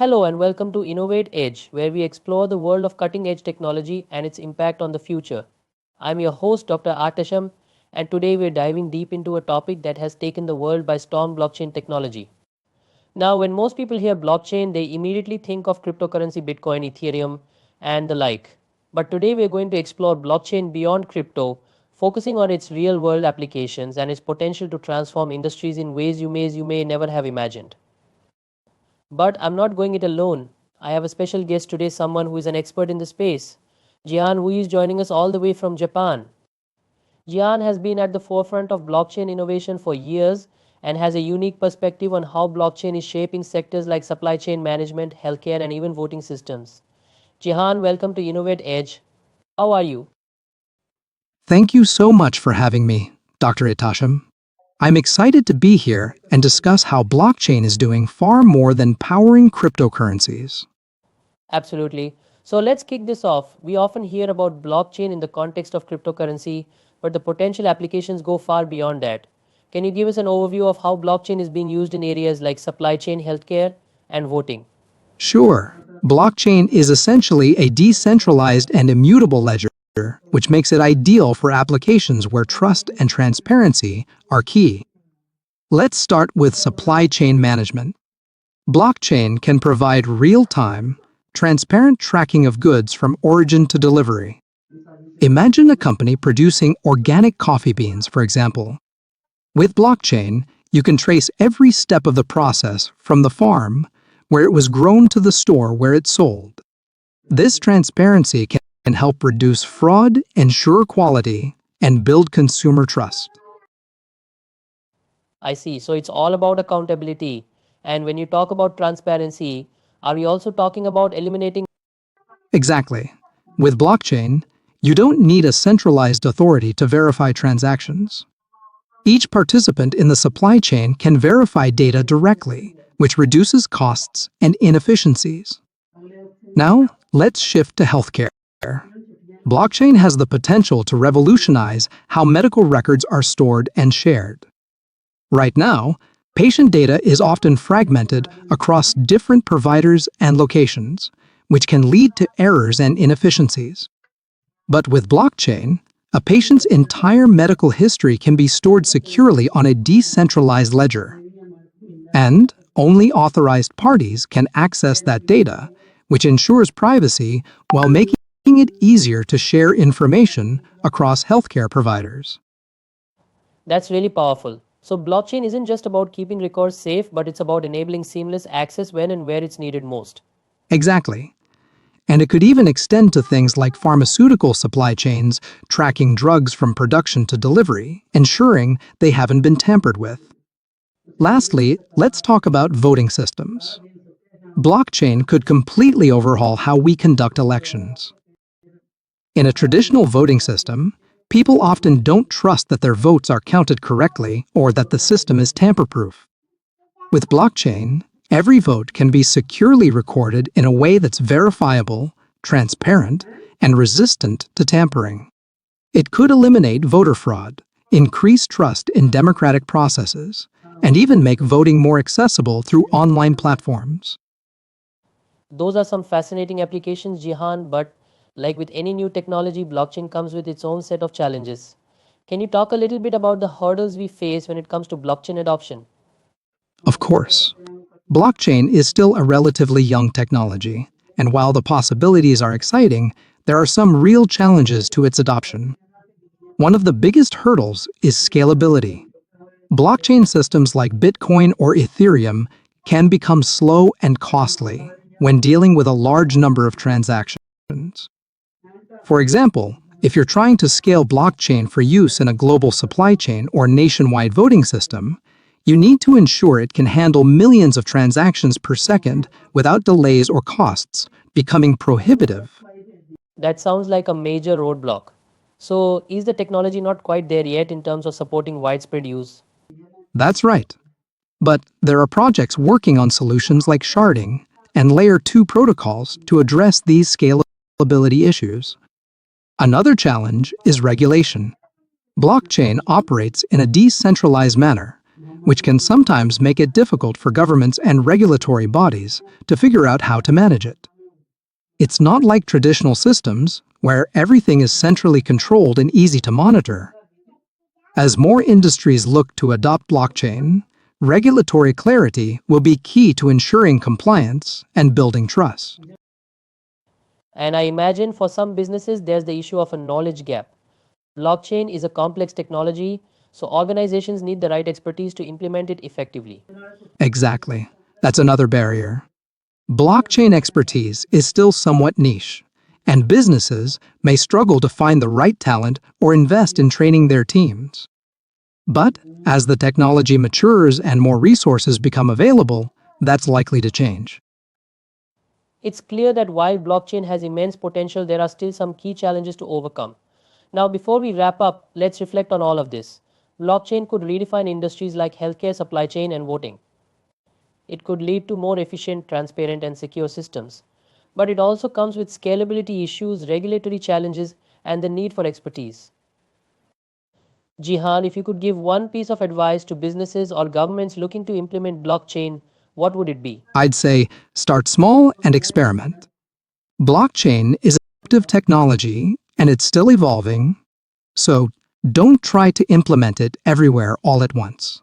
Hello and welcome to Innovate Edge, where we explore the world of cutting edge technology and its impact on the future. I'm your host, Dr. Ahtasham, and today we're diving deep into a topic that has taken the world by storm: blockchain technology. Now, when most people hear blockchain, they immediately think of cryptocurrency, Bitcoin, Ethereum, and the like. But today we're going to explore blockchain beyond crypto, focusing on its real world applications and its potential to transform industries in ways you may never have imagined. But I'm not going it alone. I have a special guest today, someone who is an expert in the space. Jihan Wu is joining us all the way from Japan. Jihan has been at the forefront of blockchain innovation for years and has a unique perspective on how blockchain is shaping sectors like supply chain management, healthcare, and even voting systems. Jihan, welcome to Innovate Edge. How are you? Thank you so much for having me, Dr. Ahtasham. I'm excited to be here and discuss how blockchain is doing far more than powering cryptocurrencies. Absolutely. So let's kick this off. We often hear about blockchain in the context of cryptocurrency, but the potential applications go far beyond that. Can you give us an overview of how blockchain is being used in areas like supply chain, healthcare, and voting? Sure, blockchain is essentially a decentralized and immutable ledger, which makes it ideal for applications where trust and transparency are key. Let's start with supply chain management. Blockchain can provide real-time, transparent tracking of goods from origin to delivery. Imagine a company producing organic coffee beans, for example. With blockchain, you can trace every step of the process from the farm, where it was grown, to the store where it's sold. This transparency can help reduce fraud, ensure quality, and build consumer trust. I see. So it's all about accountability. And when you talk about transparency, are we also talking about eliminating? Exactly. With blockchain, you don't need a centralized authority to verify transactions. Each participant in the supply chain can verify data directly, which reduces costs and inefficiencies. Now, let's shift to healthcare. Blockchain has the potential to revolutionize how medical records are stored and shared. Right now, patient data is often fragmented across different providers and locations, which can lead to errors and inefficiencies. But with blockchain, a patient's entire medical history can be stored securely on a decentralized ledger. And only authorized parties can access that data, which ensures privacy while making it easier to share information across healthcare providers. That's really powerful. So blockchain isn't just about keeping records safe, but it's about enabling seamless access when and where it's needed most. Exactly. And it could even extend to things like pharmaceutical supply chains, tracking drugs from production to delivery, ensuring they haven't been tampered with. Lastly, let's talk about voting systems. Blockchain could completely overhaul how we conduct elections. In a traditional voting system, people often don't trust that their votes are counted correctly or that the system is tamper-proof. With blockchain, every vote can be securely recorded in a way that's verifiable, transparent, and resistant to tampering. It could eliminate voter fraud, increase trust in democratic processes, and even make voting more accessible through online platforms. Those are some fascinating applications, Jihan, but like with any new technology, blockchain comes with its own set of challenges. Can you talk a little bit about the hurdles we face when it comes to blockchain adoption? Of course, blockchain is still a relatively young technology, and while the possibilities are exciting, there are some real challenges to its adoption. One of the biggest hurdles is scalability. Blockchain systems like Bitcoin or Ethereum can become slow and costly when dealing with a large number of transactions. For example, if you're trying to scale blockchain for use in a global supply chain or nationwide voting system, you need to ensure it can handle millions of transactions per second without delays or costs becoming prohibitive. That sounds like a major roadblock. So, is the technology not quite there yet in terms of supporting widespread use? That's right. But there are projects working on solutions like sharding and Layer 2 protocols to address these scalability issues. Another challenge is regulation. Blockchain operates in a decentralized manner, which can sometimes make it difficult for governments and regulatory bodies to figure out how to manage it. It's not like traditional systems, where everything is centrally controlled and easy to monitor. As more industries look to adopt blockchain, regulatory clarity will be key to ensuring compliance and building trust. And I imagine for some businesses, there's the issue of a knowledge gap. Blockchain is a complex technology, so organizations need the right expertise to implement it effectively. Exactly. That's another barrier. Blockchain expertise is still somewhat niche, and businesses may struggle to find the right talent or invest in training their teams. But as the technology matures and more resources become available, that's likely to change. It's clear that while blockchain has immense potential, there are still some key challenges to overcome. Now, before we wrap up, let's reflect on all of this. Blockchain could redefine industries like healthcare, supply chain, and voting. It could lead to more efficient, transparent, and secure systems. But it also comes with scalability issues, regulatory challenges, and the need for expertise. Jihan, if you could give one piece of advice to businesses or governments looking to implement blockchain, what would it be? I'd say start small and experiment. Blockchain is an active technology and it's still evolving, so don't try to implement it everywhere all at once.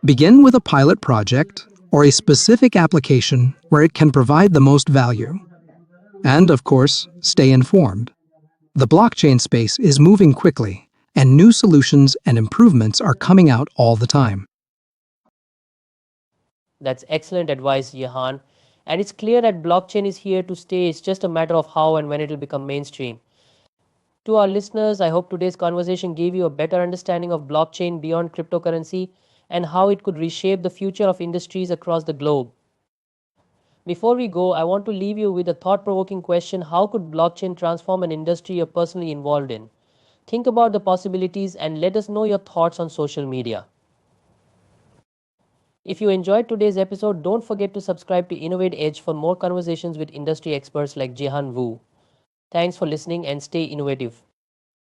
Begin with a pilot project or a specific application where it can provide the most value. And of course, stay informed. The blockchain space is moving quickly, and new solutions and improvements are coming out all the time. That's excellent advice, Jihan. And it's clear that blockchain is here to stay. It's just a matter of how and when it will become mainstream. To our listeners, I hope today's conversation gave you a better understanding of blockchain beyond cryptocurrency and how it could reshape the future of industries across the globe. Before we go, I want to leave you with a thought provoking question: how could blockchain transform an industry you're personally involved in? Think about the possibilities and let us know your thoughts on social media. If you enjoyed today's episode, don't forget to subscribe to Innovate Edge for more conversations with industry experts like Jihan Wu. Thanks for listening and stay innovative.